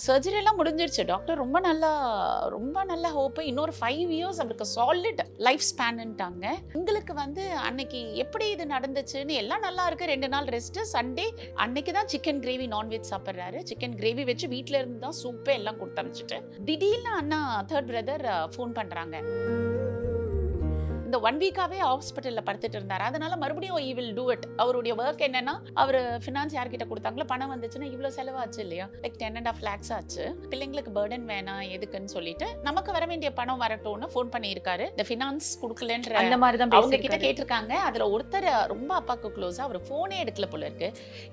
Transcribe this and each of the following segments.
Surgery எல்லாம் முடிஞ்சிருச்சு. Doctor ரொம்ப நல்ல ஹோப். இன்னொரு 5 இயர்ஸ் அவருக்கு சாலிட் லைஃப் ஸ்பேன்னுட்டாங்க. எங்களுக்கு வந்து அன்னைக்கு எப்படி இது நடந்துச்சுன்னு எல்லாம் நல்லா இருக்கு. 2 நாள் ரெஸ்ட். சண்டே அன்னைக்கு தான் சிக்கன் கிரேவி நான்வெஜ் சாப்பிட்றாரு. சிக்கன் கிரேவி வச்சு வீட்ல இருந்து தான் சூப்பு எல்லாம் கொடுத்து அனுப்பிச்சிட்டு திடீர்னு அண்ணா தேர்ட் பிரதர் ஃபோன் பண்றாங்க. இந்த 1 வீக்காவே ஹாஸ்பிட்டல்ல படுத்துட்டு இருந்தாரு. அதனால மறுபடியும் he will do it. அவருடைய ஒர்க் என்னன்னா, அவர் ஃபினான்ஸ் யார்கிட்ட கொடுத்தாங்களோ பணம் வந்துச்சுன்னா இவ்ளோ செலவாச்சு இல்லையா, லைக் 10.5 lakhs ஆச்சு. பிள்ளைங்களுக்கு பர்டன் வேணாம் எதுக்குன்னு சொல்லிட்டு நமக்கு வர வேண்டிய பணம் வரட்டும்னு ஃபோன் பண்ணியிருக்காரு. இந்த ஃபினான்ஸ் கொடுக்கலன்ற அந்த மாதிரி தான் அவங்க கிட்ட கேட்டிருக்காங்க. அதுல ஒருத்தர் ரொம்ப அப்பாக்கு க்ளோஸா, அவர் ஃபோனே எடுக்கல போல இருக்கு.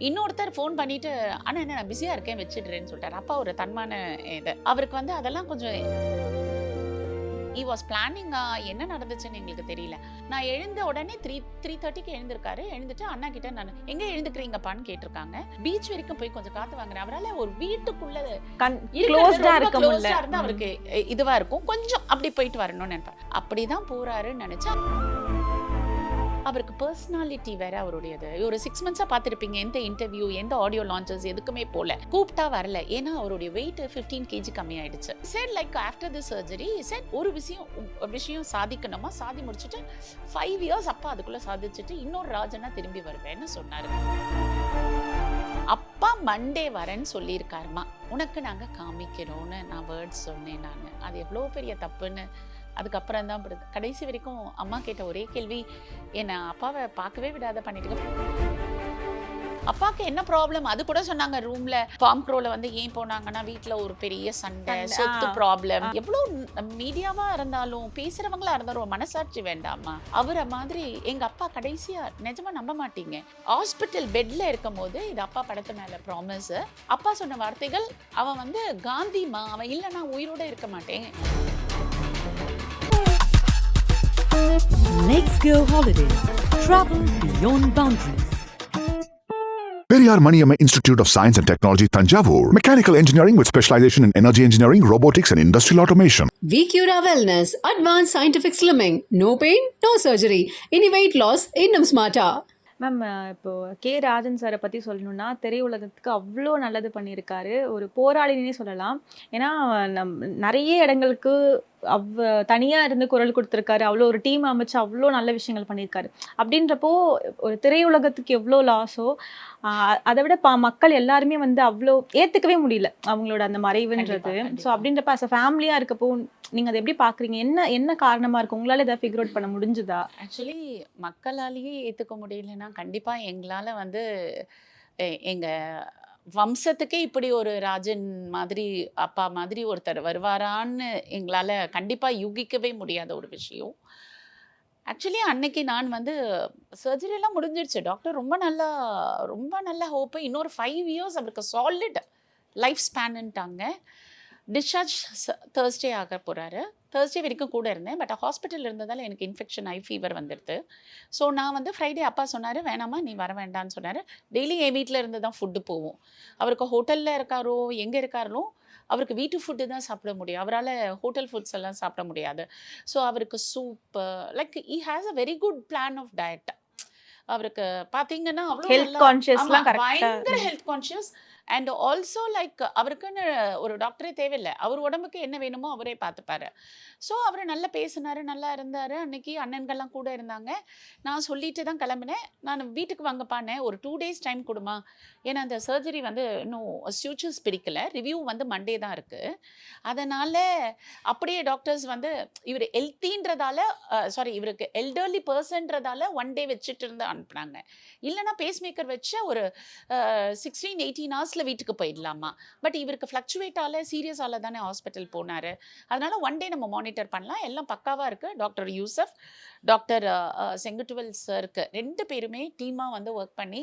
இன்னொருத்தர் ஃபோன் பண்ணிட்டு அண்ணா என்ன நான் பிஸியா இருக்கேன் வச்சிடுறேன்னு சொல்லிட்டாரு. அப்பா ஒரு தன்மான இது அவருக்கு வந்து அதெல்லாம் கொஞ்சம் he was planning. என்ன நடந்துச்சுன்னு எங்களுக்கு தெரியல. நான் எழுந்த உடனே 3:30க்கு எழுந்திருக்காரு. எழுந்துட்டு அண்ணா கிட்ட நான் எங்க எழுந்துக்கிறீங்கப்பான்னு கேட்டிருக்காங்க. பீச் வரைக்கும் போய் கொஞ்சம் காத்து வாங்குறேன். அவரால ஒரு வீட்டுக்குள்ள க்ளோஸ்டா இருக்க முடியல. அவருக்கு இதுவா இருக்கும். கொஞ்சம் அப்படி போயிட்டு வரணும்னு நினைப்பேன். அப்படிதான் போறாருன்னு நினைச்சா அவருக்கு பர்சனாலிட்டி வேற அவருடையது. ஒரு 6 months பார்த்துருப்பீங்க. எந்த இன்டர்வியூ எந்த ஆடியோ லான்ச்சஸ் எதுக்குமே போல, கூப்பிட்டா வரல. ஏன்னா அவருடைய வெயிட் 15 kg கம்மி ஆயிடுச்சு. said like after the surgery he said ஒரு விஷயம் சாதிக்கணுமா, சாதி முடிச்சுட்டு 5 years அப்பா அதுக்குள்ள சாதிச்சுட்டு இன்னொரு ராஜனா திரும்பி வருவேன்னு சொன்னாரு. அப்பா மண்டே வரேன்னு சொல்லியிருக்காருமா, உனக்கு நாங்க காமிக்கிறோம்னு நான் வேர்ட்ஸ் சொன்னேன். நான் அது எவ்வளோ பெரிய தப்புன்னு அதுக்கப்புறம் தான் கடைசி வரைக்கும் அம்மா கேட்ட ஒரே கேள்வி, என்ன அப்பாவை பார்க்கவே விடாத பண்ணிட்டு. அப்பாக்கு என்ன ப்ராப்ளம் அது கூட சொன்னாங்க. ரூம்ல ஃபார்ம் க்ரோல வந்து ஏன் போனாங்கன்னா வீட்டுல ஒரு பெரிய சண்டை, சொத்து ப்ராப்ளம். எவ்வளவு மீடியாவா இருந்தாலும் பேசுறவங்களா இருந்தாலும் மனசாட்சி வேண்டாமா? அவரை மாதிரி எங்க அப்பா கடைசியா நிஜமா நம்ப மாட்டீங்க, ஹாஸ்பிட்டல் பெட்ல இருக்கும் போது இது அப்பா படத்து மேல ப்ராமிஸ். அப்பா சொன்ன வார்த்தைகள், அவன் வந்து காந்திமா, அவன் இல்லைன்னா உயிரோட இருக்க மாட்டேன். Let's go holidays. Travel beyond boundaries. Periyar Maniamma Institute of Science and Technology, Tanjavur. Mechanical engineering with specialization in energy engineering, robotics and industrial automation. VCura Wellness, advanced scientific slimming. No pain, no surgery. Any weight loss, இன்னும் smarter. Ma'am, இப்போ K Rajan சாரை பற்றி சொல்லணும்னா திரையுலகத்துக்கு அவ்வளோ நல்லது பண்ணியிருக்காரு. ஒரு போராளினே சொல்லலாம். ஏன்னா நிறைய இடங்களுக்கு தனியாக இருந்து குரல் கொடுத்துருக்காரு. அவ்வளோ ஒரு டீம் அமைச்சு அவ்வளோ நல்ல விஷயங்கள் பண்ணியிருக்காரு. அப்படின்றப்போ ஒரு திரையுலகத்துக்கு எவ்வளோ லாஸோ அதை விட மக்கள் எல்லாருமே வந்து அவ்வளோ ஏற்றுக்கவே முடியல அவங்களோட அந்த மறைவுன்றது. ஸோ அப்படின்றப்ப அஸ் அ ஃபேமிலியாக இருக்கப்போ நீங்கள் அதை எப்படி பார்க்குறீங்க? என்ன காரணமாக இருக்கும்? உங்களால் எதாவது ஃபிகர் அவுட் பண்ண முடிஞ்சுதா? ஆக்சுவலி மக்களாலேயே ஏற்றுக்க முடியலன்னா கண்டிப்பாக எங்களால் வந்து எங்கள் வம்சத்துக்கே இப்படி ஒரு ராஜன் மாதிரி அப்பா மாதிரி ஒருத்தர் வருவாரான்னு எங்களால் கண்டிப்பாக யூகிக்கவே முடியாத ஒரு விஷயம். ஆக்சுவலி அன்னைக்கு நான் வந்து சர்ஜரி எல்லாம் முடிஞ்சிருச்சு. டாக்டர் ரொம்ப நல்ல ஹோப்பு. இன்னொரு 5 இயர்ஸ் அவருக்கு சாலிட் லைஃப் ஸ்பேன்னுட்டாங்க. டிஸ்சார்ஜ் தேர்ஸ்டே ஆக போகிறாரு. தேர்ஸ்டே வரைக்கும் கூட இருந்தேன். பட் ஹாஸ்பிட்டல் இருந்ததால் எனக்கு இன்ஃபெக்ஷன் ஆகி ஃபீவர் வந்துடுது. ஸோ நான் வந்து ஃப்ரைடே அப்பா சொன்னார், வேணாமா நீ வர வேண்டான்னு சொன்னார். டெய்லி என் வீட்டில் இருந்து தான் ஃபுட்டு போவோம். அவருக்கு ஹோட்டலில் இருக்காரோ எங்கே இருக்காரோ அவருக்கு வீட்டு ஃபுட்டு தான் சாப்பிட முடியும். அவரால் ஹோட்டல் ஃபுட்ஸ் எல்லாம் சாப்பிட முடியாது. ஸோ அவருக்கு soup like he has a very good plan of diet. அவருக்கு பார்த்தீங்கன்னா பயங்கர health conscious. And also like அவருக்குன்னு ஒரு டாக்டரே தேவையில்லை. அவர் உடம்புக்கு என்ன வேணுமோ அவரே பார்த்துப்பாரு. ஸோ அவர் நல்லா பேசினார், நல்லா இருந்தார். அன்னைக்கு அண்ணன்கள்லாம் கூட இருந்தாங்க. நான் சொல்லிட்டு தான் கிளம்பினேன். நான் வீட்டுக்கு வாங்கப்பானேன், ஒரு 2 days டைம் கொடுமா, ஏன்னா அந்த சர்ஜரி வந்து இன்னும் ஸ்யூச்சர்ஸ் பிரிக்கலை. ரிவ்யூ வந்து மண்டே தான் இருக்குது. அதனால் அப்படியே டாக்டர்ஸ் வந்து இவர் ஹெல்த்தின்றதால இவருக்கு எல்டர்லி பர்சன்றதால 1 day வச்சுட்டு இருந்து அனுப்புனாங்க. இல்லைனா பேஸ்மேக்கர் வச்சு ஒரு 16-18 hours வீட்டுக்கு போயிடலாமா. பட் இவருக்கு ஃப்ளக்சுவேட்டால சீரியஸால தானே ஹாஸ்பிட்டல் போனார். அதனால 1 day நம்ம மானிட்டர் பண்ணலாம். எல்லாம் பக்காவாக இருக்குது. டாக்டர் யூசப், டாக்டர் செங்குட்டுவல் சருக்கு 2 பேருமே டீமாக வந்து ஒர்க் பண்ணி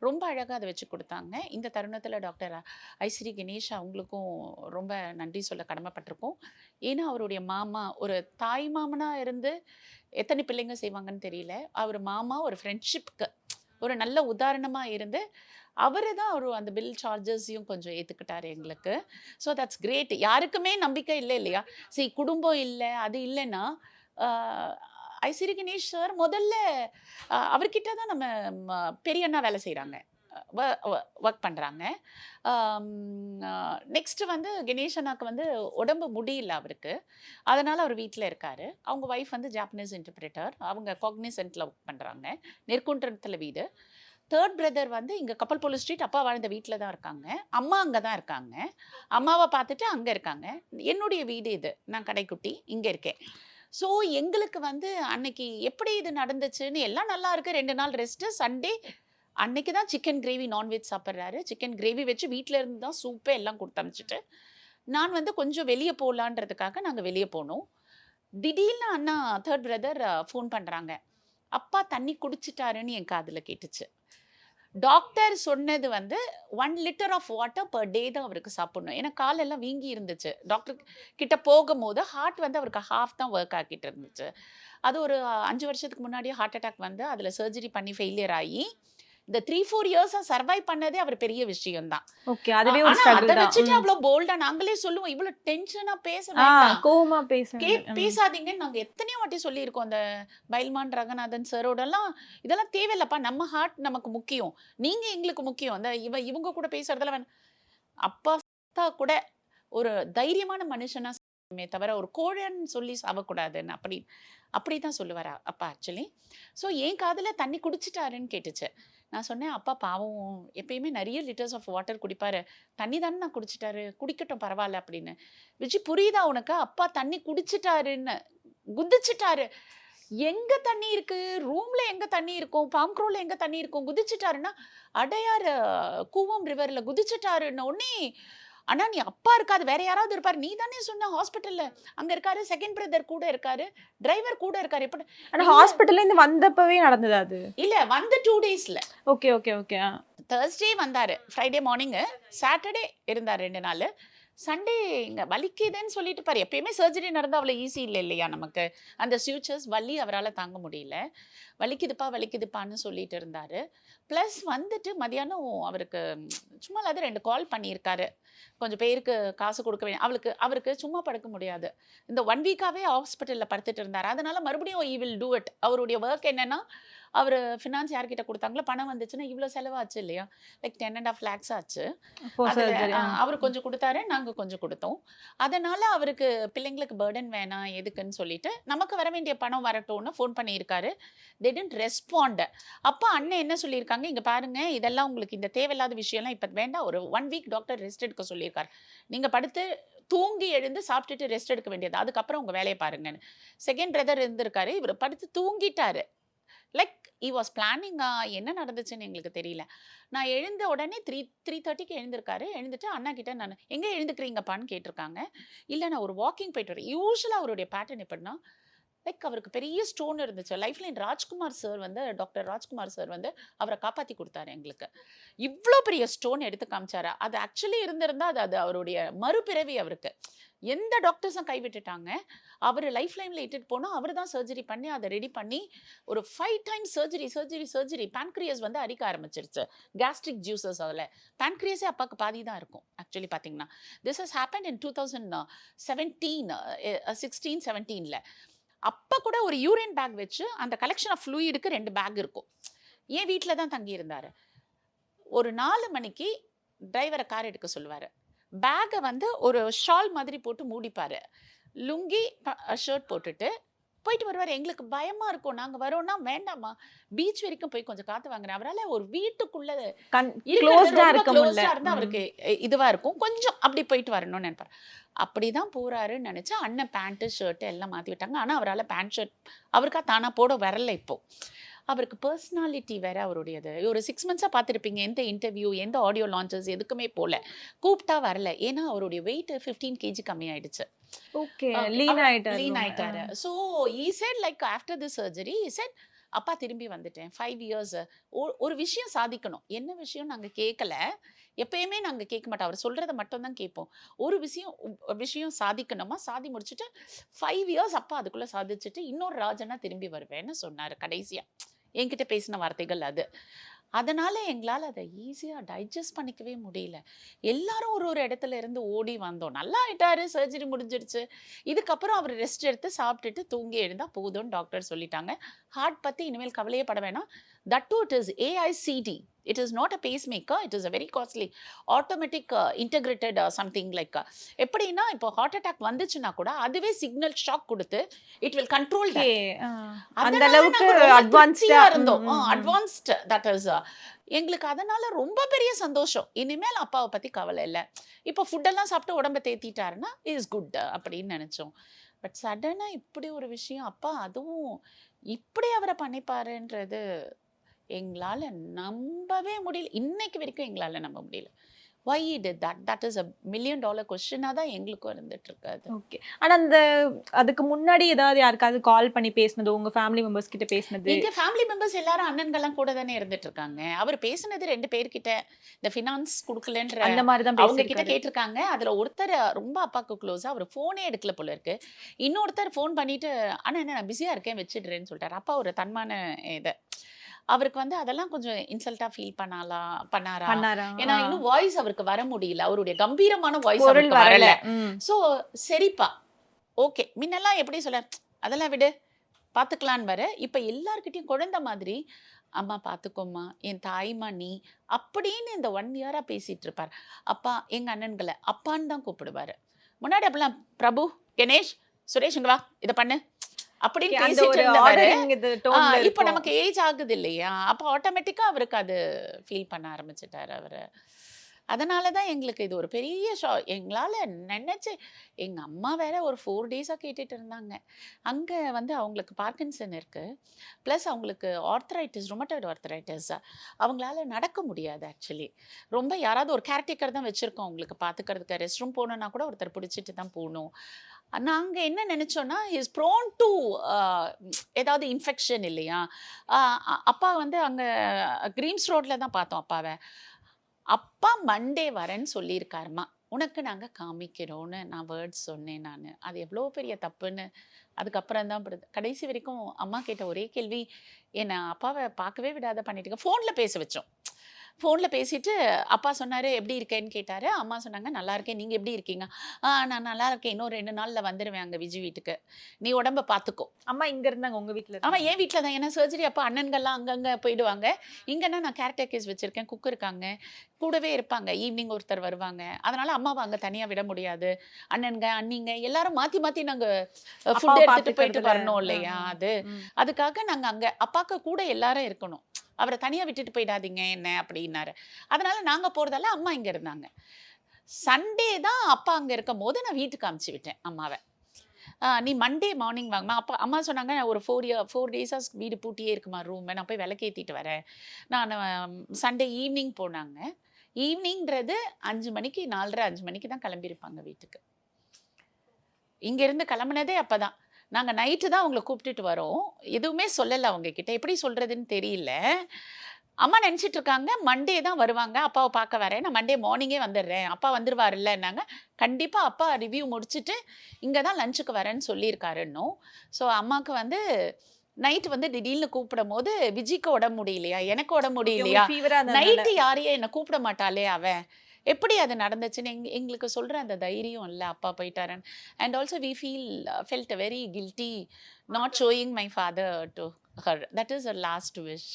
ரொம்ப அழகாக அதை வச்சு கொடுத்தாங்க. இந்த தருணத்தில் டாக்டர் ஐஸ்ரீ கணேஷ் அவங்களுக்கும் ரொம்ப நன்றி சொல்ல கடமைப்பட்டிருக்கோம். ஏன்னா அவருடைய மாமா ஒரு தாய் மாமனாக இருந்து எத்தனை பிள்ளைங்க செய்வாங்கன்னு தெரியல. அவர் மாமா ஒரு ஃப்ரெண்ட்ஷிப்க்கு ஒரு நல்ல உதாரணமாக இருந்து அவரு தான் அந்த பில் சார்ஜஸையும் கொஞ்சம் ஏற்றுக்கிட்டாரு எங்களுக்கு. So that's great. யாருக்குமே நம்பிக்கை இல்லை இல்லையா? சரி, குடும்பம் இல்லை அது இல்லைன்னா ஐஸ்வரி கணேஷ் சார் முதல்ல அவர்கிட்ட தான் நம்ம பெரிய அண்ணா வேலை செய்கிறாங்க. ஒர்க் பண்ணுறாங்க. நெக்ஸ்ட்டு வந்து கணேஷ் அண்ணாக்கு வந்து உடம்பு முடியல அவருக்கு. அதனால் அவர் வீட்டில் இருக்கார். அவங்க ஒய்ஃப் வந்து ஜாப்பனீஸ் இன்டர்பிரேட்டர். அவங்க காக்னிசென்ட்டில் ஒர்க் பண்ணுறாங்க. நெற்குன்றத்தில் வீடு. தேர்ட் பிரதர் வந்து இங்கே கப்பல்போலு ஸ்ட்ரீட் அப்பா வாழ்ந்த வீட்டில் தான் இருக்காங்க. அம்மா அங்கே தான் இருக்காங்க. அம்மாவை பார்த்துட்டு அங்கே இருக்காங்க. என்னுடைய வீடு இது. நான் கடைக்குட்டி இங்கே இருக்கேன். ஸோ எங்களுக்கு வந்து அன்னைக்கு எப்படி இது நடந்துச்சுன்னு எல்லாம் நல்லா இருக்குது. 2 நாள் ரெஸ்ட்டு. சண்டே அன்னைக்கு தான் சிக்கன் கிரேவி நான்வெஜ் சாப்பிட்றாரு. சிக்கன் கிரேவி வச்சு வீட்டில் இருந்து தான் சூப்பே எல்லாம் கொடுத்து அனுப்பிச்சிட்டு நான் வந்து கொஞ்சம் வெளியே போகலான்றதுக்காக நாங்கள் வெளியே போனோம். திடீர்னு அண்ணா தேர்ட் பிரதர் ஃபோன் பண்ணுறாங்க. அப்பா தண்ணி குடிச்சிட்டாருன்னு என் காதில் கேட்டுச்சு. டாக்டர் சொன்னது வந்து 1 litre of water per day தான் அவருக்கு சாப்பிடணும். ஏன்னா காலெல்லாம் வீங்கி இருந்துச்சு. டாக்டர் கிட்ட போகும்போது ஹார்ட் வந்து அவருக்கு ஹாஃப் தான் ஒர்க் ஆகிட்டு இருந்துச்சு. அது ஒரு 5 வருஷத்துக்கு முன்னாடியே ஹார்ட் அட்டாக் வந்து அதில் சர்ஜரி பண்ணி ஃபெயிலியர் ஆகி இந்த 3-4 இயர்ஸா சர்வைவ் பண்ணதே அவர் பெரிய விஷயம் தான். ஓகே, அதுவே ஒரு ஸ்ட்ரகிள் அதை தான். வச்சுட்டு அவ்வளவு போல்டா நாங்களே சொல்லுவோம், இவ்வளவு டென்ஷனா பேச வேண்டாம், கோவமா பேசுங்க. பேசாதீங்கன்னு நாங்க எத்தனையோ வாட்டி சொல்லியிருக்கோம். அந்த பைல்மான் ரங்கநாதன் சரோடெல்லாம் இதெல்லாம் தேவையில்லப்பா, நம்ம ஹார்ட் நமக்கு முக்கியம், நீங்க எங்களுக்கு முக்கியம், அந்த இவங்க கூட பேசுறதுல அப்பா கூட ஒரு தைரியமான மனுஷனா தவிர ஒரு கோழன்னு சொல்லி சாவக்கூடாதுன்னு அப்படிதான் சொல்லுவார் அப்பா ஆக்சுவலி. ஸோ என் காதில் தண்ணி குடிச்சிட்டாருன்னு கேட்டுச்சு. நான் சொன்னேன், அப்பா பாவம் எப்பயுமே நிறைய லிட்டர்ஸ் ஆஃப் வாட்டர் குடிப்பாரு, தண்ணி தானே நான் குடிச்சிட்டாரு, குடிக்கட்டும் பரவாயில்ல அப்படின்னு. விஜி புரியுதா உனக்கு, அப்பா தண்ணி குடிச்சிட்டாருன்னு குதிச்சிட்டாரு. எங்க தண்ணி இருக்கு, ரூம்ல எங்க தண்ணி இருக்கும், பாம்க்ரோல எங்க தண்ணி இருக்கும், குதிச்சிட்டாருன்னா அடையார் கூவம் ரிவர்ல குதிச்சிட்டாருன்னு உடனே, ஆனா நீ அப்பா இருக்காது வேற யாராவது இருப்பாரு, நீ தானே சொன்ன ஹாஸ்பிட்டல்ல அங்க இருக்காரு, செகண்ட் பிரதர் கூட இருக்காரு, டிரைவர் கூட இருக்காரு. எப்படி ஆனா ஹாஸ்பிட்டல்ல இருந்து வந்தப்பவே நடந்தது அது? இல்ல வந்து 2 டேஸ்ல. Okay okay okay. தேர்ஸ்டே வந்தாரு, ஃப்ரைடே மார்னிங், சாட்டர்டே இருந்தார் 2 நாள், சண்டே இங்கே வலிக்குதுன்னு சொல்லிட்டு பாரு. எப்பயுமே சர்ஜரி நடந்தால் அவ்வளோ ஈஸி இல்லை இல்லையா நமக்கு, அந்த ஃபியூச்சர்ஸ் வலி அவரால் தாங்க முடியல, வலிக்குதுப்பான்னு சொல்லிட்டு இருந்தார். ப்ளஸ் வந்துட்டு மதியானம் அவருக்கு சும்மா இல்லாத 2 கால் பண்ணியிருக்காரு, கொஞ்சம் பேருக்கு காசு கொடுக்க வேண்டிய, அவருக்கு சும்மா படுக்க முடியாது, இந்த 1 வீக்காகவே ஹாஸ்பிட்டலில் படுத்துட்டு இருந்தார். அதனால் மறுபடியும் ஈ வில் டூ இட். அவருடைய ஒர்க் என்னென்னா, அவர் ஃபினான்ஸ் யார்கிட்ட கொடுத்தாங்களோ பணம் வந்துச்சுன்னா இவ்வளோ செலவாச்சு இல்லையா, லைக் 10.5 lakhs ஆச்சு. அவர் கொஞ்சம் கொடுத்தாரு, நாங்கள் கொஞ்சம் கொடுத்தோம். அதனால் அவருக்கு பிள்ளைங்களுக்கு பேர்டன் வேணாம் எதுக்குன்னு சொல்லிட்டு நமக்கு வர வேண்டிய பணம் வரட்டும்னு ஃபோன் பண்ணியிருக்காரு. தே டிடன்ட் ரெஸ்பாண்ட். அப்போ அண்ணன் என்ன சொல்லியிருக்காங்க, இங்கே பாருங்கள், இதெல்லாம் உங்களுக்கு இந்த தேவையில்லாத விஷயம்லாம் இப்போ வேண்டாம், ஒரு 1 வீக் டாக்டர் ரெஸ்ட் எடுக்க சொல்லியிருக்காரு, நீங்கள் படுத்து தூங்கி எழுந்து சாப்பிட்டுட்டு ரெஸ்ட் எடுக்க வேண்டியது, அதுக்கப்புறம் உங்கள் வேலையை பாருங்கன்னு. செகண்ட் பிரதர் இருந்திருக்காரு, இவர் படுத்து தூங்கிட்டாரு. லைக் ஈ வாஸ் பிளானிங்கா, என்ன நடந்துச்சுன்னு எங்களுக்கு தெரியல. நான் எழுந்த உடனே 3:30க்கு எழுந்திருக்காரு. எழுந்துட்டு அண்ணா கிட்ட நான் எங்கே எழுந்துக்கிறீங்கப்பான்னு கேட்டிருக்காங்க. இல்லை நான் ஒரு வாக்கிங் போயிட்டு வரேன். யூஸ்வலாக அவருடைய பேட்டர்ன் எப்படின்னா, லைக் அவருக்கு பெரிய ஸ்டோன் இருந்துச்சு லைஃப்லைன். ராஜ்குமார் சார் வந்து, டாக்டர் ராஜ்குமார் சார் வந்து அவரை காப்பாற்றி கொடுத்தாரு எங்களுக்கு. இவ்வளோ பெரிய ஸ்டோன் எடுத்து காமிச்சாரு. அது ஆக்சுவலி இருந்திருந்தா அது அவருடைய மறுபிறவி. அவருக்கு எந்த டாக்டர்ஸும் கைவிட்டுட்டாங்க. அவர் லைஃப் லைனில் இட்டுட்டு போனால் அவர் தான் சர்ஜரி பண்ணி அதை ரெடி பண்ணி ஒரு 5 times சர்ஜரி. பேன்க்ரியஸ் வந்து அரிக்க ஆரம்பிச்சிருச்சு, கேஸ்ட்ரிக் ஜூசஸ். அதில் பேன்க்ரியஸே அப்பாவுக்கு பாதி தான் இருக்கும் ஆக்சுவலி பார்த்தீங்கன்னா. This has happen in 2016-17. அப்போ கூட ஒரு யூரின் பேக் வச்சு அந்த கலெக்ஷன் ஆஃப் ஃப்ளூயிடுக்கு 2 பேக் இருக்கும். என் வீட்டில் தான் தங்கியிருந்தார். ஒரு 4 மணிக்கு டிரைவரை கார் எடுக்க சொல்லுவார். பேக்கை வந்து ஒரு ஷால் மாதிரி போட்டு மூடிப்பார், லுங்கி ஷர்ட் போட்டுட்டு போயிட்டு வருவார். எங்களுக்கு பயமாக இருக்கும், நாங்கள் வரோன்னா வேண்டாமா பீச் வரைக்கும் போய் கொஞ்சம் காற்று வாங்குறேன். அவரால் ஒரு வீட்டுக்குள்ளே இருந்தால் அவருக்கு இதுவாக இருக்கும், கொஞ்சம் அப்படி போயிட்டு வரணும்னு நினைப்பார். அப்படி தான் போகிறாருன்னு நினச்சா அண்ணன் பேண்ட்டு ஷர்ட்டு எல்லாம் மாற்றி விட்டாங்க. ஆனால் அவரால் பேண்ட் ஷர்ட் அவருக்கா தானாக போட வரல. இப்போது அவருக்கு பர்சனாலிட்டி வேறு அவருடையது. ஒரு 6 months பார்த்துருப்பீங்க, எந்த இன்டர்வியூ எந்த ஆடியோ லான்ச்சஸ் எதுக்குமே போகல, கூப்பிட்டா வரல. ஏன்னா அவருடைய வெயிட் 15 kg கம்மியாயிடுச்சு. ஓகே, லீன் ஆயிட்டாரு. So he set like after the surgery E set, அப்பா திரும்பி வந்துட்டேன் 5 years. ஒரு விஷயம் சாதிக்கணும். என்ன விஷயம் நாங்கள் கேட்கல, எப்பயுமே நாங்கள் கேட்க மாட்டோம், அவர் சொல்கிறத மட்டும்தான் கேட்போம். ஒரு விஷயம் சாதிக்கணுமா, சாதி முடிச்சுட்டு 5 years அப்பா அதுக்குள்ளே சாதிச்சுட்டு இன்னொரு ராஜனா திரும்பி வருவேன்னு சொன்னார் கடைசியாக. என்கிட்ட பேசின வார்த்தைகள் அது. அதனால் எங்களால் அதை ஈஸியாக டைஜஸ்ட் பண்ணிக்கவே முடியல. எல்லாரும் ஒரு இடத்துல இருந்து ஓடி வந்தோம். நல்லா ஆயிட்டாரு, சர்ஜரி முடிஞ்சிடுச்சு, இதுக்கப்புறம் அவர் ரெஸ்ட் எடுத்து சாப்பிட்டுட்டு தூங்கி எழுந்தால் போதும்னு டாக்டர் சொல்லிட்டாங்க. ஹார்ட் பற்றி இனிமேல் கவலையே பட வேணாம். That do it is AICD. It is not a pacemaker, it is a very costly automatic integrated something like எப்படின்னா இப்போ ஹார்ட் அட்டாக் வந்துச்சுன்னா கூட அதுவே சிக்னல் ஷாக் கொடுத்து இட் வில் கண்ட்ரோல் ஓகே அந்த அதனால அளவுக்கு நாங்க ரொம்ப அட்வான்ஸ்டா திருப்தியா இருந்தோம். அட்வான்ஸ்ட் தட் இஸ் எங்களுக்கு அதனால ரொம்ப பெரிய சந்தோஷம். இனிமேல் அப்பாவை பத்தி கவலை இல்லை. இப்போ ஃபுட்டெல்லாம் சாப்பிட்டு உடம்ப தேத்திட்டாருன்னா இஸ் குட் அப்படின்னு நினைச்சோம். பட் சடனா இப்படி ஒரு விஷயம் அப்பா அதுவும் இப்படி அவரை பண்ணிப்பாருன்றது எங்களால நம்பவே முடியல. இன்னைக்கு வரைக்கும் எங்களால நம்ப முடியல. why he did that? That is a $1 million question தான் எங்களுக்கும் இருந்துட்டு இருக்காது. ஓகே. ஆனா அந்த அதுக்கு முன்னாடி ஏதாவது யாருக்காவது கால் பண்ணி பேசினது, உங்க ஃபேமிலி மெம்பர்ஸ் கிட்ட பேசினது? எங்க ஃபேமிலி மெம்பர்ஸ் எல்லாரும் அண்ணன்கள்லாம் கூட தானே இருந்துட்டு இருக்காங்க. அவர் பேசினது 2 பேர்கிட்ட இந்த ஃபினான்ஸ் கொடுக்கலன்ற அந்த மாதிரி தான் அவங்க கிட்ட பேசிருக்காரு. கேட்டிருக்காங்க. அதுல ஒருத்தர் ரொம்ப அப்பாவுக்கு க்ளோஸா அவர் ஃபோனே எடுக்கல போல இருக்கு. இன்னொருத்தர் ஃபோன் பண்ணிட்டு அண்ணா என்ன நான் பிஸியா இருக்கேன் வச்சிடுறேன்னு சொல்லிட்டாரு. அப்பா ஒரு தன்மான இதை அவருக்கு வந்து அதெல்லாம் கொஞ்சம் இன்சல்ட்டா ஃபீல் பண்ணாரா பண்ணாரா? ஏன்னா இன்னும் வாய்ஸ் அவருக்கு வர முடியல. அவருடைய கம்பீரமான வாய்ஸ் பொருள் அவருக்கு வரல. வரல. சோ சரிப்பா ஓகே முன்னெல்லாம் எப்படி சொல்ல அதெல்லாம் விடு பார்த்துக்கலான்னு வர இப்ப எல்லார்கிட்டயும் குழந்தை மாதிரி அம்மா பார்த்துக்கோம்மா என் தாய்மா நீ அப்படின்னு இந்த 1 இயரா பேசிட்டு இருப்பார். அப்பா எங்க அண்ணன்களை அப்பான்னு தான் கூப்பிடுவாரு. முன்னாடி அப்படிலாம் பிரபு கணேஷ் சுரேஷ் இங்க வா இதை பண்ணு அப்படின்னு அந்த பேசிட்டு ஒரு இருந்தவரு ஆர்டரிங் இது டோன்ல இப்ப இருக்கும். நமக்கு ஏஜ் ஆகுது இல்லையா அப்ப ஆட்டோமேட்டிக்கா அவருக்கு அது ஃபீல் பண்ண ஆரம்பிச்சிட்டாரு அவரு. அதனாலதான் எங்களுக்கு இது ஒரு பெரிய எங்களால நினைச்சு எங்க அம்மா வேற ஒரு 4 டேஸா கேட்டுட்டு இருந்தாங்க. அங்க வந்து அவங்களுக்கு பார்க்கின்சன் இருக்கு, பிளஸ் அவங்களுக்கு ஆர்த்தரைட்டிஸ் ரொமட்டாய்டு ஆர்த்தரைட்டிஸ். அவங்களால நடக்க முடியாது ஆக்சுவலி. ரொம்ப யாராவது ஒரு கேர்டேக்கர் தான் வச்சிருக்கோம் அவங்களுக்கு பாத்துக்கிறதுக்கு. ரெஸ்ட் ரூம் போகணும்னா கூட ஒருத்தர் பிடிச்சிட்டு தான் போகணும். நாங்க என்ன நினைச்சோம்னா இஸ் ப்ரோன் டு ஏதாவது இன்ஃபெக்ஷன் இல்லையா. அப்பா வந்து அங்க கிரீம்ஸ் ரோட்ல தான் பார்த்தோம் அப்பாவை. அப்பா மண்டே வரேன்னு சொல்லியிருக்காருமா, உனக்கு நாங்க காமிக்கிறோன்னு நான் வேர்ட்ஸ் சொன்னேன். நான் அது எவ்வளோ பெரிய தப்புன்னு அதுக்கப்புறம் தான் கடைசி வரைக்கும் அம்மா கேட்ட ஒரே கேள்வி என்னை அப்பாவை பார்க்கவே விடாத பண்ணிட்டு ஃபோனில் பேச வச்சோம். ஃபோனில் பேசிட்டு அப்பா சொன்னார் எப்படி இருக்கேன்னு கேட்டார். அம்மா சொன்னாங்க நல்லா இருக்கேன், நீங்கள் எப்படி இருக்கீங்க? நான் நல்லா இருக்கேன், இன்னும் 2 நாளில் வந்துடுவேன் அங்கே விஜய் வீட்டுக்கு, நீ உடம்ப பார்த்துக்கோ. அம்மா இங்க இருந்தாங்க உங்க வீட்டுல? ஆமாம் என் வீட்டில் தான். ஏன்னா சர்ஜரி அப்போ அண்ணன்கள்லாம் அங்கங்கே போயிடுவாங்க. இங்கன்னா நான் கேர்டேக்கர்ஸ் வச்சுருக்கேன், குக் இருக்காங்க, கூடவே இருப்பாங்க. ஈவினிங் ஒருத்தர் வருவாங்க. அதனால் அம்மாவை அங்கே தனியாக விட முடியாது. அண்ணன்க அண்ணிங்க எல்லாரும் மாற்றி மாற்றி நாங்கள் ஃபுட் எடுத்துகிட்டு போயிட்டு வரணும் இல்லையா. அதுக்காக நாங்கள் அங்கே அப்பாவுக்கு கூட எல்லாரும் இருக்கணும், அவரை தனியாக விட்டுட்டு போயிடாதீங்க என்ன அப்படின்னாரு. அதனால நாங்கள் போகிறதால அம்மா இங்கே இருந்தாங்க. சண்டே தான் அப்பா அங்கே இருக்கும் போது நான் வீட்டுக்கு அமுச்சு விட்டேன் அம்மாவை. நீ மண்டே மார்னிங் வாங்கம்மா. அப்பா அம்மா சொன்னாங்க ஒரு 4 டேஸாக வீடு பூட்டியே இருக்குமா ரூம், நான் போய் விளக்கேற்றிட்டு வரேன். நான் சண்டே ஈவினிங் போனாங்க. ஈவினிங்கிறது 5 மணிக்கு 4:30 5 மணிக்கு தான் கிளம்பியிருப்பாங்க வீட்டுக்கு. இங்கேருந்து கிளம்புனதே அப்போ தான். நாங்கள் நைட்டு தான் அவங்கள கூப்பிட்டுட்டு வரோம். எதுவுமே சொல்லலை அவங்க கிட்ட, எப்படி சொல்கிறதுன்னு தெரியல. அம்மா நினச்சிட்டு இருக்காங்க மண்டே தான் வருவாங்க, அப்பாவை பார்க்க வரேன், நான் மண்டே மார்னிங்கே வந்துடுறேன், அப்பா வந்துடுவார்லன்னாங்க. கண்டிப்பாக அப்பா ரிவ்யூ முடிச்சுட்டு இங்கே தான் லஞ்சுக்கு வரேன்னு சொல்லியிருக்காருன்னும். ஸோ அம்மாவுக்கு வந்து நைட் வந்து திடீர்னு கூப்பிடும் போது விஜய்க்கு உடம்பு முடியலையா, எனக்கு உடம்பு முடியலையா, நைட்டு யாரையும் என்னை கூப்பிட மாட்டாளே அவன், எப்படி அது நடந்துச்சுன்னு எங்களுக்கு சொல்கிற அந்த தைரியம் இல்லை அப்பா போயிட்டாரன். And also we felt very guilty not showing my father to her. That is a last wish.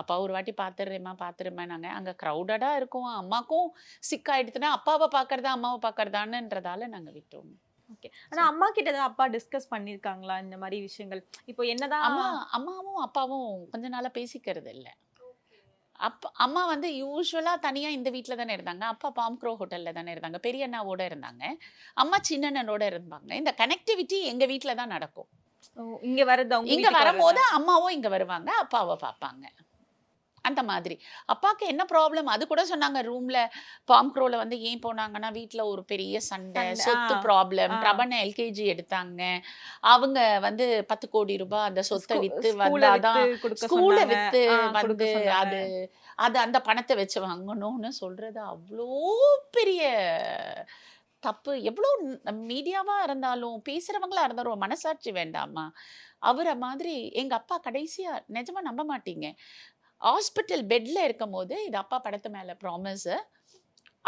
அப்பா ஒரு வாட்டி பார்த்துருமா நாங்கள் அங்கே க்ரௌடடாக இருக்கோம், அம்மாக்கும் சிக் ஆகிடுதுன்னா அப்பாவை பார்க்கறதா அம்மாவை பார்க்கறதான்றதால நாங்கள் விட்டோம். ஓகே. ஆனா அம்மா கிட்ட தான் அப்பா டிஸ்கஸ் பண்ணிருக்காங்களா இந்த மாதிரி விஷயங்கள்? இப்போ என்னதான் அம்மாவும் அப்பாவும் கொஞ்ச நாளாக பேசிக்கிறது இல்லை. அம்மா வந்து யூஸ்வலாக தனியாக இந்த வீட்டில் தானே இருந்தாங்க. அப்பா பாம்க்ரோ ஹோட்டலில் தானே இருந்தாங்க, பெரிய அண்ணாவோட இருந்தாங்க, அம்மா சின்னண்ணனோட இருந்தாங்க. இந்த கனெக்டிவிட்டி எங்கள் வீட்டில் தான் நடக்கும். இங்க வரது இங்கே வரும்போது அம்மாவும் இங்கே வருவாங்க, அப்பாவை பார்ப்பாங்க அந்த மாதிரி. அப்பாவுக்கு என்ன ப்ராப்ளம் அது கூட சொன்னாங்க. ரூம்ல பாம்க்ரோல வந்து ஏன் போனாங்கன்னா வீட்டில் ஒரு பெரிய சண்டை, சொத்து ப்ராப்ளம். பிரபனை எல்கேஜி எடுத்தாங்க, அவங்க வந்து 10 கோடி ரூபாய் அந்த சொத்தை வித்து வந்தாதான் ஸ்கூலை வித்து வந்து அது அந்த பணத்தை வச்சு வாங்கணும்னு சொல்றது அவ்வளோ பெரிய தப்பு. எவ்வளோ மீடியாவாக இருந்தாலும் பேசுகிறவங்களா இருந்தாலும் மனசாட்சி வேண்டாமா? அவரை மாதிரி எங்கள் அப்பா கடைசியாக நிஜமாக நம்ப மாட்டீங்க, ஹாஸ்பிட்டல் பெட்டில் இருக்கும் போது இது அப்பா படத்து மேலே ப்ராமிஸு.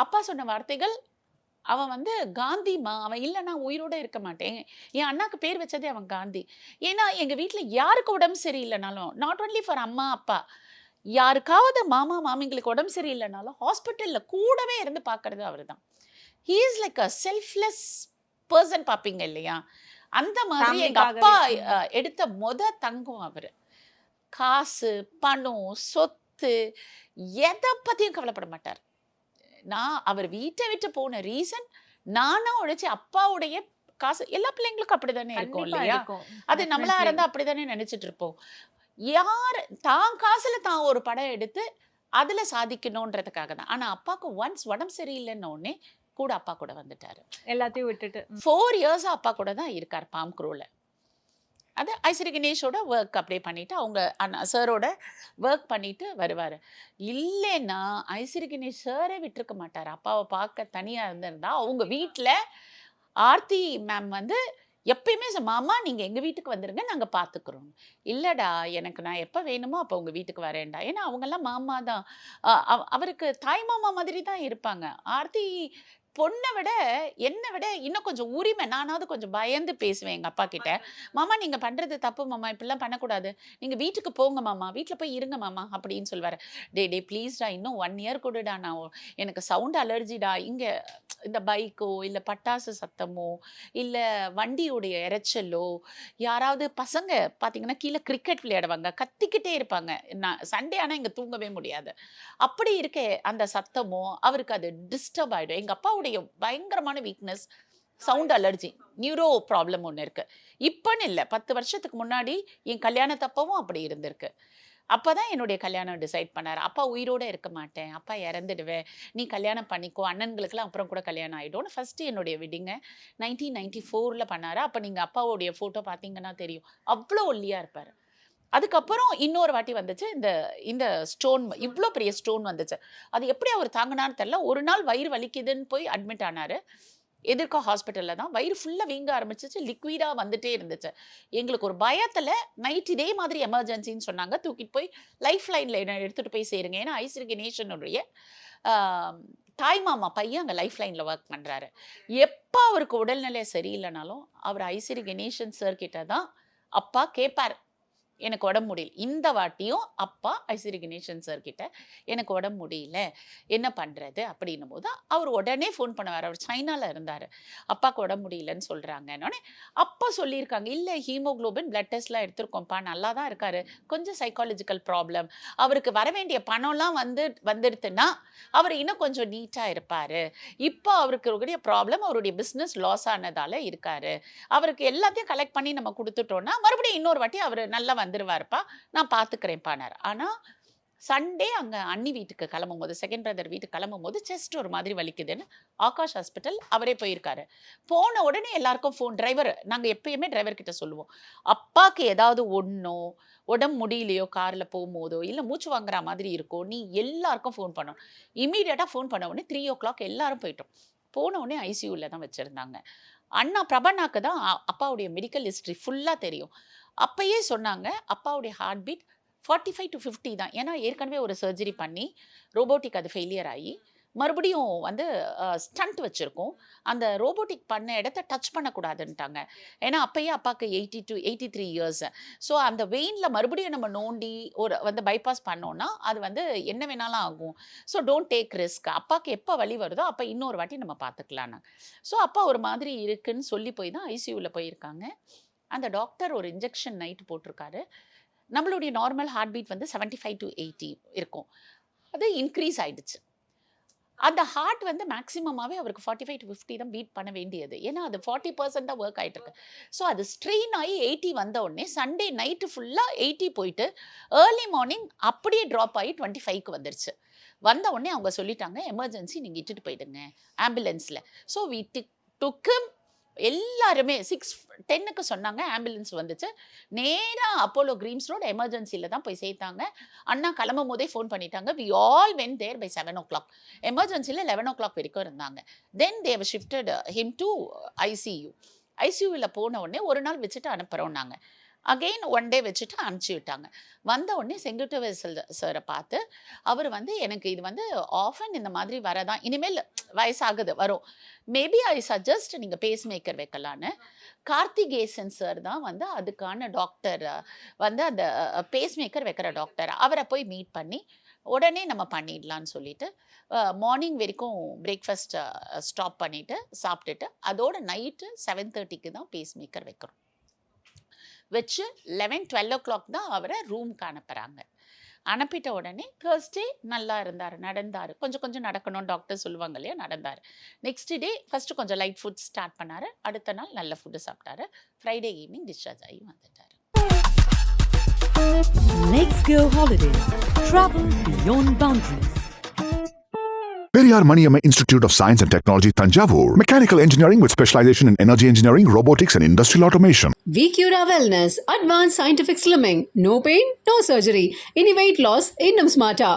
அப்பா சொன்ன வார்த்தைகள், அவன் வந்து காந்திமா, அவன் இல்லைன்னா உயிரோடு இருக்க மாட்டேன். என் அண்ணாக்கு பேர் வச்சதே அவன் காந்தி. ஏன்னா எங்கள் வீட்டில் யாருக்கு உடம்பு சரியில்லைனாலும் நாட் ஒன்லி ஃபார் அம்மா அப்பா, யாருக்காவது மாமா மாமிங்களுக்கு உடம்பு சரியில்லைனாலும் ஹாஸ்பிட்டலில் கூடவே இருந்து பார்க்கறது அவர் தான். He is like a selfless person பார்ப்பீங்க இல்லையா, அந்த மாதிரி எங்கள் அப்பா எடுத்த தங்கம் அவர். காசு, பணம், சொத்து எதை பற்றியும் கவலைப்பட மாட்டார். நான் அவர் வீட்டை விட்டு போன ரீசன் நானா உழைச்சி அப்பாவுடைய காசு. எல்லா பிள்ளைங்களுக்கும் அப்படிதானே இருக்கும் இல்லையா, அது நம்மளா இருந்தா அப்படிதானே நினைச்சிட்டு இருப்போம். யார் தான் காசுல தான் ஒரு படம் எடுத்து அதுல சாதிக்கணும்ன்றதுக்காக தான். ஆனா அப்பாவுக்கு ஒன்ஸ் உடம்பு சரியில்லைன்னு உடனே கூட அப்பா கூட வந்துட்டாரு. எல்லாத்தையும் விட்டுட்டு 4 years அப்பா கூட தான் இருக்கார் பாம் க்ரூல. அது ஐஸ்வரி கணேஷோட ஒர்க் அப்படியே பண்ணிட்டு அவங்க சாரோட ஒர்க் பண்ணிட்டு வருவார். இல்லைன்னா ஐஸ்வரி கணேஷ் சாரே விட்டுருக்க மாட்டார். அப்பாவை பார்க்க தனியாக இருந்திருந்தா அவங்க வீட்டில் ஆர்த்தி மேம் வந்து எப்பயுமே மாமா நீங்கள் எங்கள் வீட்டுக்கு வந்துருங்க, நாங்கள் பார்த்துக்குறோம். இல்லைடா, எனக்கு நான் எப்போ வேணுமோ அப்போ உங்கள் வீட்டுக்கு வரேன்டா. ஏன்னா அவங்கெல்லாம் மாமா தான், அவருக்கு தாய் மாமா மாதிரி தான் இருப்பாங்க. ஆர்த்தி பொண்ணை விட என்னை விட இன்னும் கொஞ்சம் உரிமை. நானாவது கொஞ்சம் பயந்து பேசுவேன் எங்கள் அப்பா கிட்ட. மாமா நீங்கள் பண்ணுறது தப்பு மாமா, இப்படிலாம் பண்ணக்கூடாது, நீங்கள் வீட்டுக்கு போங்க மாமா, வீட்டில் போய் இருங்க மாமா அப்படின்னு சொல்லுவார். டே ப்ளீஸ்டா, இன்னும் 1 year கூடடா, நான் எனக்கு சவுண்ட் அலர்ஜிடா. இங்கே இந்த பைக்கோ இல்லை பட்டாசு சத்தமோ இல்லை வண்டியோடைய இறைச்சலோ, யாராவது பசங்க பார்த்தீங்கன்னா கீழே கிரிக்கெட் விளையாடுவாங்க, கத்திக்கிட்டே இருப்பாங்க. நான் சண்டே ஆனால் இங்கே தூங்கவே முடியாது. அப்படி இருக்க அந்த சத்தமோ அவருக்கு அது டிஸ்டர்ப் ஆகிடும். எங்கள் அப்பாவுடைய பயங்கரமான weakness sound allergy, neuro problem ஒன்று இருக்குது. இப்போன்னு இல்லை, 10 வருஷத்துக்கு முன்னாடி என் கல்யாணத்தப்பவும் அப்படி இருந்திருக்கு. அப்போ தான் என்னுடைய கல்யாணம் டிசைட் பண்ணார். அப்பா உயிரோடு இருக்க மாட்டேன், அப்பா இறந்துடுவேன், நீ கல்யாணம் பண்ணிக்கோ, அண்ணன்களுக்கெல்லாம் அப்புறம் கூட கல்யாணம் ஆகிடும்னு ஃபஸ்ட்டு என்னுடைய வெட்டிங்கை 1994 பண்ணார். அப்போ நீங்கள் அப்பாவுடைய ஃபோட்டோ பார்த்தீங்கன்னா தெரியும், அவ்வளோ ஒல்லியாக இருப்பார். அதுக்கப்புறம் இன்னொரு வாட்டி வந்துச்சு இந்த ஸ்டோன், இவ்வளோ பெரிய ஸ்டோன் வந்துச்சு. அது எப்படி அவர் தாங்கினான்னு தெரியல. ஒரு நாள் வயிறு வலிக்குதுன்னு போய் அட்மிட் ஆனார். எதிர்க்க ஹாஸ்பிட்டலில் தான் வயிறு ஃபுல்லாக வீங்க ஆரம்பிச்சிச்சு, லிக்விடாக வந்துட்டே இருந்துச்சு. எங்களுக்கு ஒரு பயத்தில் நைட் இதே மாதிரி எமர்ஜென்சின்னு சொன்னாங்க, தூக்கிட்டு போய் லைஃப் லைனில் என்ன எடுத்துகிட்டு போய் சேருங்க. ஏன்னா ஐஸ்வரி கணேஷனுடைய தாய் மாமா பையன் அங்கே லைஃப் லைனில் ஒர்க் பண்ணுறாரு. எப்போ அவருக்கு உடல்நிலை சரியில்லைனாலும் அவர் ஐஸ்வரி கணேஷன் சார் கிட்ட தான் அப்பா கேட்பார், எனக்கு உடம்பு முடியல. இந்த வாட்டியும் அப்பா ஐஸ்வரி கணேஷன் சார் கிட்ட எனக்கு உடம்பு முடியல, என்ன பண்ணுறது அப்படின்னும் போது அவர் உடனே ஃபோன் பண்ணுவார். அவர் சைனாவில் இருந்தார். அப்பாவுக்கு உடம்பு முடியலன்னு சொல்கிறாங்கன்னொடனே அப்பா சொல்லியிருக்காங்க, இல்லை ஹீமோக்ளோபின் பிளட் டெஸ்ட்லாம் எடுத்திருக்கோம்ப்பா, நல்லா தான் இருக்கார், கொஞ்சம் சைக்காலஜிக்கல் ப்ராப்ளம், அவருக்கு வர வேண்டிய பணம்லாம் வந்துடுத்துன்னா அவர் இன்னும் கொஞ்சம் நீட்டாக இருப்பார். இப்போ அவருக்கு உடைய ப்ராப்ளம் அவருடைய பிஸ்னஸ் லாஸ் ஆனதால் இருக்கார். அவருக்கு எல்லாத்தையும் கலெக்ட் பண்ணி நம்ம கொடுத்துட்டோன்னா மறுபடியும் இன்னொரு வாட்டி அவர் நல்லா வந்துருவாருப்பா, நான் பார்த்துக்கிறேன்ப்பானார். ஆனால் சண்டே அங்கே அண்ணி வீட்டுக்கு கிளம்பும் போது, செகண்ட் பிரதர் வீட்டுக்கு கிளம்பும் போது செஸ்ட் ஒரு மாதிரி வலிக்குதுன்னு ஆகாஷ் ஹாஸ்பிட்டல் அவரே போயிருக்காரு. போன உடனே எல்லாருக்கும் ஃபோன், டிரைவர், நாங்கள் எப்பயுமே டிரைவர் கிட்ட சொல்லுவோம், அப்பாவுக்கு ஏதாவது ஒன்றோ உடம்பு முடியலையோ காரில் போகும்போதோ இல்லை மூச்சு வாங்குற மாதிரி இருக்கோ, நீ எல்லாருக்கும் ஃபோன் பண்ணணும். இமீடியட்டாக ஃபோன் பண்ண உடனே 3 o'clock எல்லாரும் போயிட்டோம். போன உடனே ஐசியூவில் தான் வச்சுருந்தாங்க. அண்ணா பிரபண்ணாக்கு தான் அப்பாவுடைய மெடிக்கல் ஹிஸ்ட்ரி ஃபுல்லாக தெரியும். அப்பயே சொன்னாங்க அப்பாவுடைய ஹார்ட் பீட் 45 to 50 தான். ஏன்னா ஏற்கனவே ஒரு சர்ஜரி பண்ணி ரோபோட்டிக் அது ஃபெயிலியர் ஆகி மறுபடியும் வந்து ஸ்டண்ட் வச்சுருக்கோம். அந்த ரோபோட்டிக் பண்ண இடத்த டச் பண்ணக்கூடாதுன்ட்டாங்க. ஏன்னா அப்பயே அப்பாவுக்கு 80 to 83 years. ஸோ அந்த வெயினில் மறுபடியும் நம்ம நோண்டி ஒரு வந்து பைபாஸ் பண்ணோன்னா அது வந்து என்ன வேணாலும் ஆகும். So don't take risk. அப்பாவுக்கு எப்போ வலி வருதோ அப்போ இன்னொரு வாட்டி நம்ம பார்த்துக்கலான்னு. ஸோ அப்பா ஒரு மாதிரி இருக்குன்னு சொல்லி போய் தான் ஐசியூவில் போயிருக்காங்க. அந்த டாக்டர் ஒரு இன்ஜெக்ஷன் நைட்டு போட்டிருக்காரு. நம்மளுடைய நார்மல் ஹார்ட் பீட் வந்து 75 to 80 இருக்கும். அது இன்க்ரீஸ் ஆகிடுச்சு. அந்த ஹார்ட் வந்து மேக்ஸிமமாகவே அவருக்கு 45 to 50 தான் பீட் பண்ண வேண்டியது. ஏன்னா அது 40% தான் ஒர்க் ஆகிட்டுருக்கு. ஸோ அது ஸ்ட்ரெயின் ஆகி 80 வந்த உடனே சண்டே நைட்டு ஃபுல்லாக 80 போயிட்டு ஏர்லி மார்னிங் அப்படியே ட்ராப் ஆகி 25க்கு வந்துருச்சு. வந்த உடனே அவங்க சொல்லிட்டாங்க, எமர்ஜென்சி நீங்கள் இட்டுட்டு போயிடுங்க ஆம்புலன்ஸில். ஸோ வி டுக்கு எல்லாருமே 6:10க்கு சொன்னாங்க, ஆம்புலன்ஸ் வந்துச்சு. நேராக அப்போலோ கிரீம்ஸ் ரோட் எமர்ஜென்சியில் தான் போய் சேர்த்தாங்க. அண்ணா கிளம்பும் போதே ஃபோன் பண்ணிட்டாங்க. We all went there by 7 o'clock. எமர்ஜென்சியில் 11 o'clock வரைக்கும் இருந்தாங்க. Then they shifted him to ICU. ஐசியூவில் போன உடனே ஒரு நாள் வச்சுட்டு அனுப்புகிறோம் நாங்கள். அகெயின் ஒன் டே வச்சுட்டு அனுப்பிச்சி விட்டாங்க. வந்த உடனே செங்குட்டுவேசல் சாரை பார்த்து அவர் வந்து எனக்கு இது வந்து ஆஃபன் இந்த மாதிரி வரதான், இனிமேல் வயசாகுது வரும், மேபி ஐ சஜஸ்ட் நீங்கள் பேஸ் மேக்கர் வைக்கலான்னு. கார்த்திகேசன் சார் தான் வந்து அதுக்கான டாக்டர், வந்து அந்த பேஸ் மேக்கர் வைக்கிற டாக்டர். அவரை போய் மீட் பண்ணி உடனே நம்ம பண்ணிடலான்னு சொல்லிட்டு மார்னிங் வரைக்கும் பிரேக்ஃபாஸ்ட் ஸ்டாப் பண்ணிவிட்டு சாப்பிட்டுட்டு அதோட நைட்டு 7:30க்கு தான் பேஸ் மேக்கர் வைக்கிறோம். வச்சு 11-12 o'clock தான் அவரை ரூம்க்கு அனுப்புகிறாங்க. அனுப்பிட்ட உடனே தேர்ஸ்டே நல்லா இருந்தார், நடந்தார், கொஞ்சம் கொஞ்சம் நடக்கணும் டாக்டர் சொல்லுவாங்க இல்லையா, நடந்தார். நெக்ஸ்ட் டே ஃபஸ்ட்டு கொஞ்சம் லைட் ஃபுட் ஸ்டார்ட் பண்ணார், அடுத்த நாள் நல்ல ஃபுட்டு சாப்பிட்டாரு. ஃப்ரைடே ஈவினிங் டிஸ்சார்ஜ் ஆகி வந்துட்டார். Let's go holidays. Travel beyond boundaries. Periyar Maniamma Institute of Science and Technology, Tanjavur. Mechanical engineering with specialization in energy engineering, robotics and industrial automation. VCura Wellness, advanced scientific slimming. No pain, no surgery. Any weight loss, இன்னும் smarter.